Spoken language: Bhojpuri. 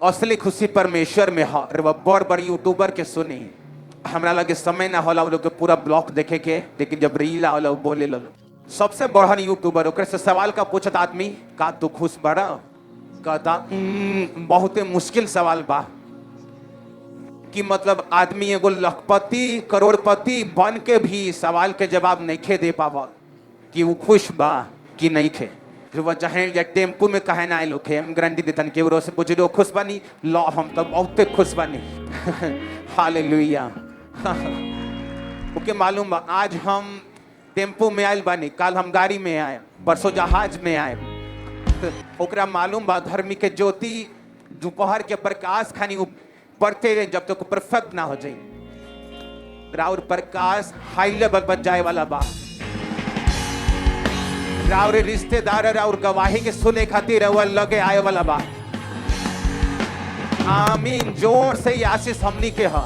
असली खुशी परमेश्वर में है। रे बड़ बड़ यूट्यूबर के सुनी, हमरा लगे समय ना होला लोग के पूरा ब्लॉग देखे के, लेकिन जब रील आवला बोले लो सबसे बड़हन यूट्यूबर ओकरे से सवाल का पूछत आदमी का तू खुश बड़ा, कहता बहुते मुश्किल सवाल बा कि मतलब आदमी एगो लखपति करोड़पति बन के भी सवाल के जवाब नहीं खे दे पावल कि वो खुश बा कि नहीं खे। वह चाहे या टेम्पू में कहे ना आए लोग हम गारंटी देतन के से पूछ लो खुश बानी, लो हम तो बहुते खुश बानी। हालेलुया। ओके मालूम बा आज हम टेम्पू में आयल बानी, कल हम गाड़ी में आए, परसों जहाज में आए। ओकरा मालूम बा धर्मी के ज्योति दोपहर के प्रकाश खानी पढ़ते रहे जब तक परफेक्ट ना हो जाए। राउर प्रकाश हाई लेवल पर जाए वाला बा। राउर रिश्तेदार राउर गवाही के सुने खातिर लगे आए वाला बा। आमीन। जोर से आशीष हमनी के है।